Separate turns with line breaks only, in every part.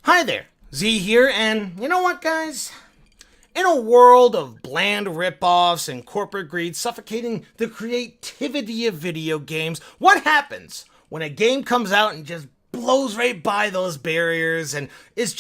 Hi there, Z here, and you know what, guys? In a world of bland ripoffs and corporate greed suffocating the creativity of video games, what happens when a game comes out and just blows right by those barriers and it's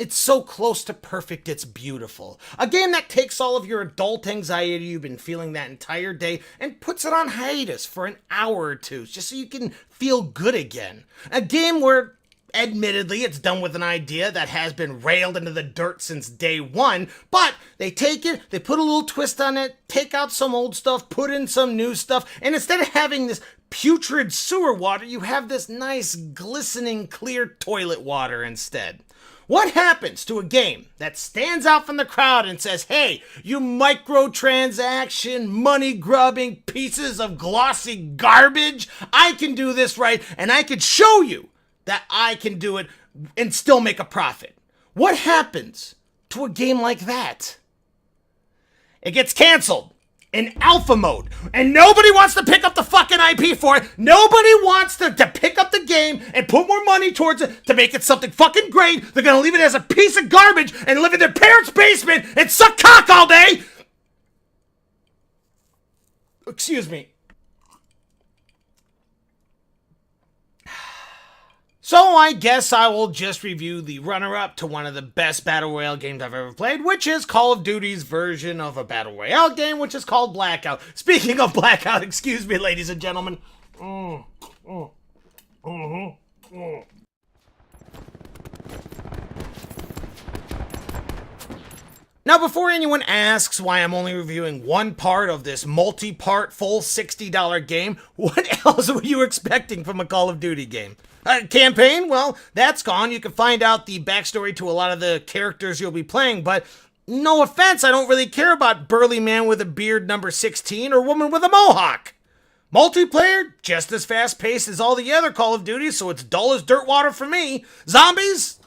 so close to perfect, it's beautiful. A game that takes all of your adult anxiety you've been feeling that entire day and puts it on hiatus for an hour or two just so you can feel good again. A game where admittedly, it's done with an idea that has been railed into the dirt since day one, but they take it, they put a little twist on it, take out some old stuff, put in some new stuff, and instead of having this putrid sewer water, you have this nice, glistening, clear toilet water instead. What happens to a game that stands out from the crowd and says, hey, you microtransaction, money-grubbing pieces of glossy garbage, I can do this right, and I can show you that I can do it and still make a profit? What happens to a game like that? It gets canceled in alpha mode, and nobody wants to pick up the fucking IP for it. Nobody wants to pick up the game and put more money towards it to make it something fucking great. They're gonna leave it as a piece of garbage and live in their parents' basement and suck cock all day. Excuse me. So I guess I will just review the runner-up to one of the best Battle Royale games I've ever played, which is Call of Duty's version of a Battle Royale game, which is called Blackout. Speaking of Blackout, excuse me, ladies and gentlemen. Now, before anyone asks why I'm only reviewing one part of this multi-part full $60 game, what else were you expecting from a Call of Duty game? Campaign? Well, that's gone. You can find out the backstory to a lot of the characters you'll be playing, but no offense, I don't really care about burly man with a beard number 16 or woman with a mohawk. Multiplayer, just as fast-paced as all the other Call of Duties, so it's dull as dirt water for me. Zombies?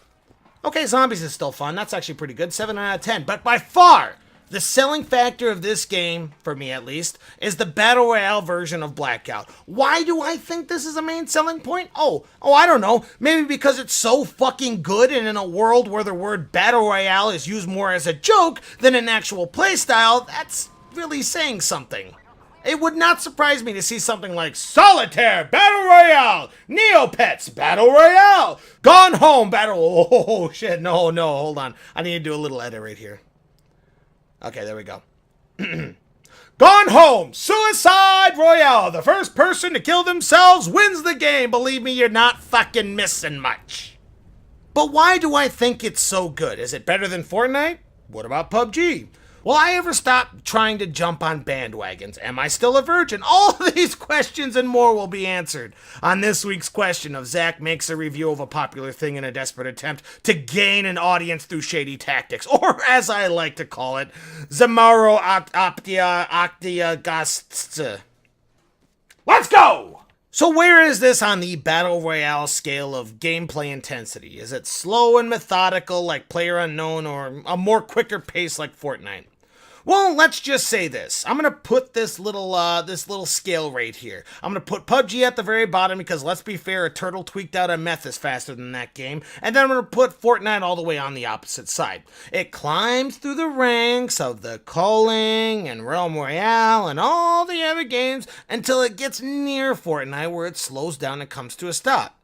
Okay, zombies is still fun. That's actually pretty good. 7 out of 10. But by far, the selling factor of this game, for me at least, is the Battle Royale version of Blackout. Why do I think this is a main selling point? Oh, I don't know. Maybe because it's so fucking good, and in a world where the word Battle Royale is used more as a joke than an actual playstyle, that's really saying something. It would not surprise me to see something like Solitaire Battle Royale, Neopets Battle Royale, Gone Home Battle... Oh, shit, no, hold on. I need to do a little edit right here. Okay, there we go. Gone Home Suicide Royale. The first person to kill themselves wins the game. Believe me, you're not fucking missing much. But why do I think it's so good? Is it better than Fortnite? What about PUBG? Will I ever stop trying to jump on bandwagons? Am I still a virgin? All these questions and more will be answered on this week's question of Zach makes a review of a popular thing in a desperate attempt to gain an audience through shady tactics, or as I like to call it, Zamaro Octia Gasts. Let's go! So where is this on the Battle Royale scale of gameplay intensity? Is it slow and methodical like PlayerUnknown, or a more quicker pace like Fortnite? Well, let's just say this. I'm gonna put this little scale right here. I'm gonna put PUBG at the very bottom because, let's be fair, a turtle tweaked out a meth is faster than that game. And then I'm gonna put Fortnite all the way on the opposite side. It climbs through the ranks of the Culling and Realm Royale and all the other games until it gets near Fortnite, where it slows down and comes to a stop.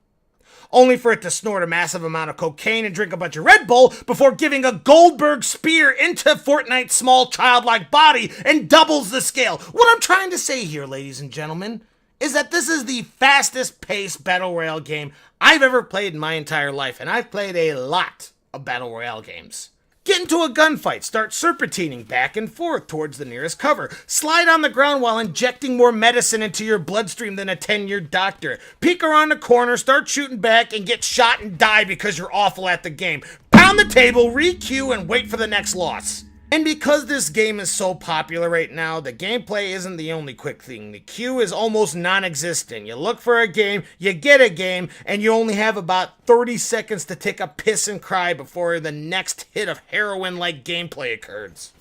Only for it to snort a massive amount of cocaine and drink a bunch of Red Bull before giving a Goldberg spear into Fortnite's small childlike body and doubles the scale. What I'm trying to say here, ladies and gentlemen, is that this is the fastest paced Battle Royale game I've ever played in my entire life, and I've played a lot of Battle Royale games. Get into a gunfight, start serpentining back and forth towards the nearest cover, slide on the ground while injecting more medicine into your bloodstream than a tenured doctor, peek around the corner, start shooting back, and get shot and die because you're awful at the game, pound the table, re-queue, and wait for the next loss. And because this game is so popular right now, the gameplay isn't the only quick thing. The queue is almost non-existent. You look for a game, you get a game, and you only have about 30 seconds to take a piss and cry before the next hit of heroin-like gameplay occurs.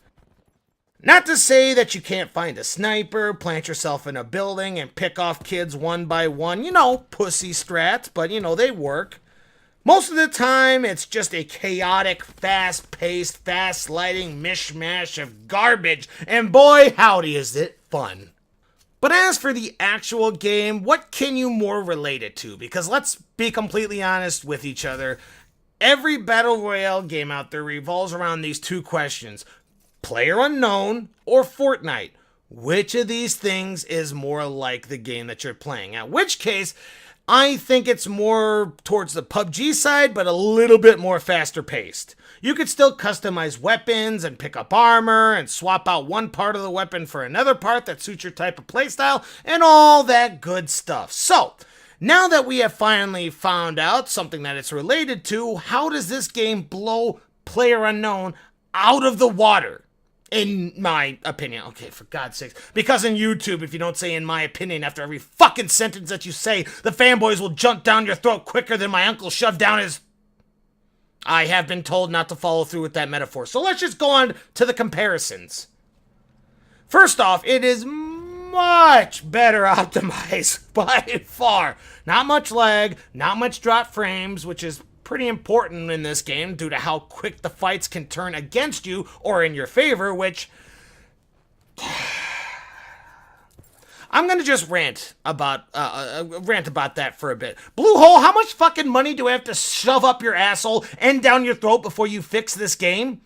Not to say that you can't find a sniper, plant yourself in a building, and pick off kids one by one. You know, pussy strats, but you know, they work. Most of the time, it's just a chaotic, fast-paced, fast-sliding mishmash of garbage, and boy, howdy is it fun. But as for the actual game, what can you more relate it to? Because let's be completely honest with each other, every Battle Royale game out there revolves around these two questions. Player unknown or Fortnite. Which of these things is more like the game that you're playing? At which case, I think it's more towards the PUBG side, but a little bit more faster paced. You could still customize weapons and pick up armor and swap out one part of the weapon for another part that suits your type of playstyle and all that good stuff. So, now that we have finally found out something that it's related to, how does this game blow PlayerUnknown out of the water? In my opinion. Okay, for God's sakes. Because in YouTube, if you don't say in my opinion after every fucking sentence that you say, the fanboys will jump down your throat quicker than my uncle shoved down his... I have been told not to follow through with that metaphor. So let's just go on to the comparisons. First off, it is much better optimized by far. Not much lag, not much drop frames, which is pretty important in this game due to how quick the fights can turn against you or in your favor, which I'm gonna just rant about that for a bit. Bluehole, how much fucking money do I have to shove up your asshole and down your throat before you fix this game?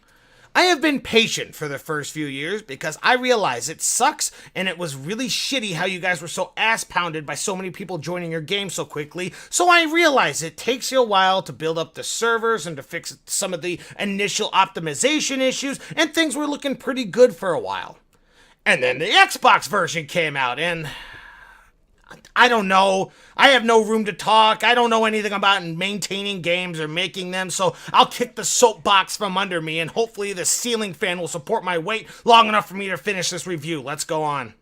I have been patient for the first few years because I realize it sucks and it was really shitty how you guys were so ass-pounded by so many people joining your game so quickly, so I realize it takes you a while to build up the servers and to fix some of the initial optimization issues, and things were looking pretty good for a while. And then the Xbox version came out, and I don't know. I have no room to talk. I don't know anything about maintaining games or making them, so I'll kick the soapbox from under me, and hopefully the ceiling fan will support my weight long enough for me to finish this review. Let's go on.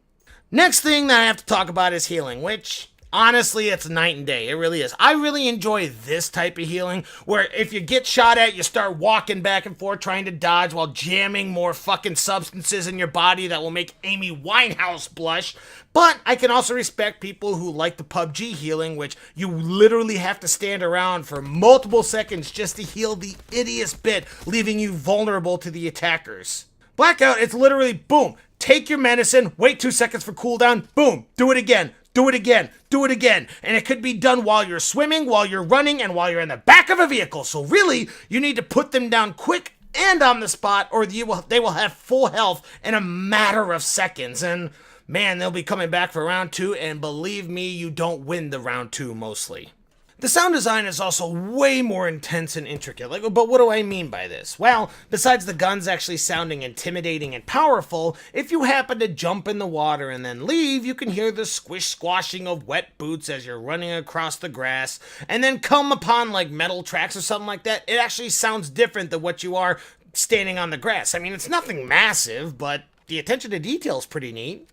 Next thing that I have to talk about is healing, which... honestly, it's night and day. It really is. I really enjoy this type of healing, where if you get shot at, you start walking back and forth trying to dodge while jamming more fucking substances in your body that will make Amy Winehouse blush. But I can also respect people who like the PUBG healing, which you literally have to stand around for multiple seconds just to heal the ittiest bit, leaving you vulnerable to the attackers. Blackout, it's literally boom, take your medicine, wait 2 seconds for cooldown, boom, do it again. Do it again, do it again, and it could be done while you're swimming, while you're running, and while you're in the back of a vehicle. So really, you need to put them down quick and on the spot, or they will have full health in a matter of seconds. And man, they'll be coming back for round 2, and believe me, you don't win the round 2 mostly. The sound design is also way more intense and intricate. But what do I mean by this? Well, besides the guns actually sounding intimidating and powerful, if you happen to jump in the water and then leave, you can hear the squish-squashing of wet boots as you're running across the grass, and then come upon like metal tracks or something like that. It actually sounds different than what you are standing on the grass. I mean, it's nothing massive, but the attention to detail is pretty neat.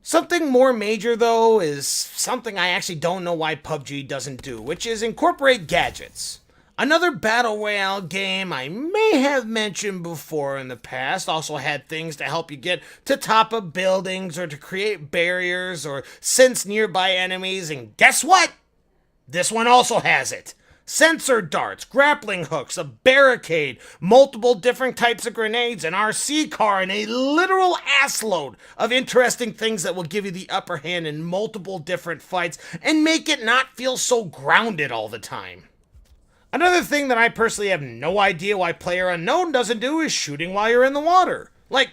Something more major, though, is something I actually don't know why PUBG doesn't do, which is incorporate gadgets. Another Battle Royale game I may have mentioned before in the past also had things to help you get to top of buildings or to create barriers or sense nearby enemies, and guess what? This one also has it. Sensor darts, grappling hooks, a barricade, multiple different types of grenades, an RC car, and a literal assload of interesting things that will give you the upper hand in multiple different fights and make it not feel so grounded all the time. Another thing that I personally have no idea why PlayerUnknown doesn't do is shooting while you're in the water. Like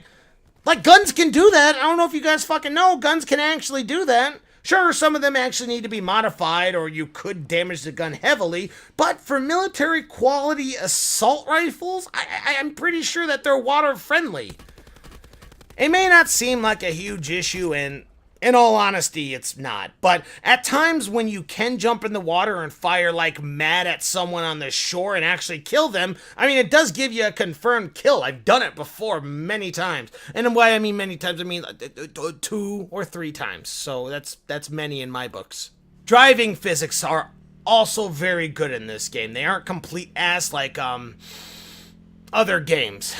guns can do that. I don't know if you guys fucking know, guns can actually do that. Sure, some of them actually need to be modified or you could damage the gun heavily, but for military quality assault rifles, I'm pretty sure that they're water friendly. It may not seem like a huge issue, and in all honesty, it's not. But at times when you can jump in the water and fire like mad at someone on the shore and actually kill them, I mean, it does give you a confirmed kill. I've done it before many times. And by I mean many times, I mean 2 or 3 times. So that's many in my books. Driving physics are also very good in this game. They aren't complete ass like, other games.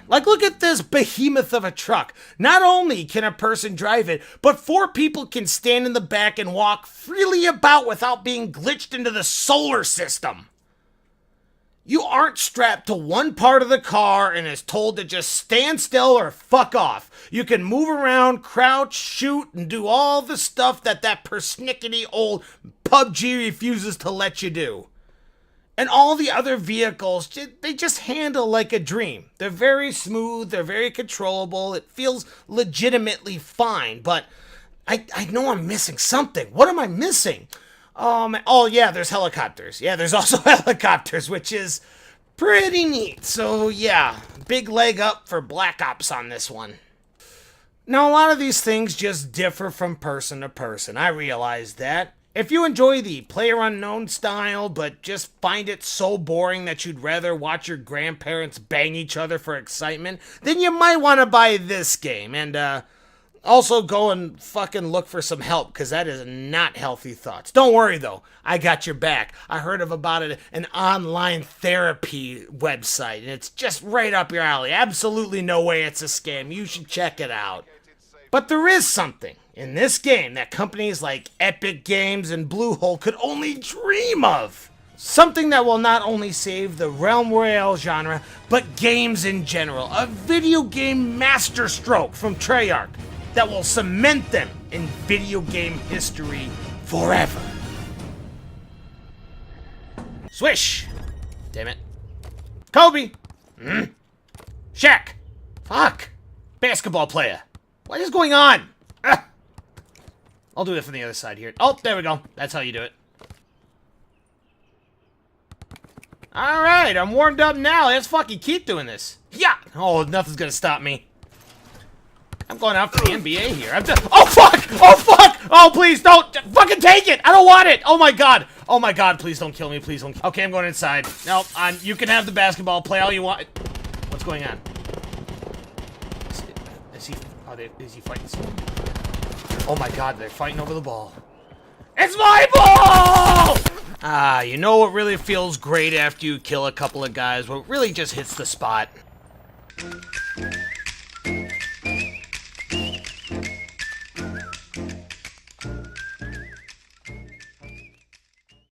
Like, look at this behemoth of a truck. Not only can a person drive it, but 4 people can stand in the back and walk freely about without being glitched into the solar system. You aren't strapped to one part of the car and is told to just stand still or fuck off. You can move around, crouch, shoot, and do all the stuff that persnickety old PUBG refuses to let you do. And all the other vehicles, they just handle like a dream. They're very smooth, they're very controllable, it feels legitimately fine, but I know I'm missing something. What am I missing? Oh yeah, there's helicopters. Yeah, there's also helicopters, which is pretty neat. So yeah, big leg up for Black Ops on this one. Now, a lot of these things just differ from person to person. I realize that. If you enjoy the PlayerUnknown style, but just find it so boring that you'd rather watch your grandparents bang each other for excitement, then you might want to buy this game. And, also go and fucking look for some help, because that is not healthy thoughts. Don't worry, though. I got your back. I heard about an online therapy website, and it's just right up your alley. Absolutely no way it's a scam. You should check it out. But there is something in this game that companies like Epic Games and Bluehole could only dream of. Something that will not only save the Realm Royale genre, but games in general. A video game masterstroke from Treyarch that will cement them in video game history forever. Swish! Damn it. Kobe! Shaq! Fuck! Basketball player! What is going on? Ugh. I'll do it from the other side here. Oh, there we go. That's how you do it. Alright, I'm warmed up now. Let's fucking keep doing this. Yeah! Oh, nothing's gonna stop me. I'm going out for the NBA here. Oh, fuck! Oh, fuck! Oh, please, don't! Fucking take it! I don't want it! Oh, my God! Oh, my God, please don't kill me. Please don't. Okay, I'm going inside. No, you can have the basketball. Play all you want. What's going on? Is he fighting someone? Oh, my God, they're fighting over the ball. It's my ball! Ah, you know what really feels great after you kill a couple of guys? What really just hits the spot?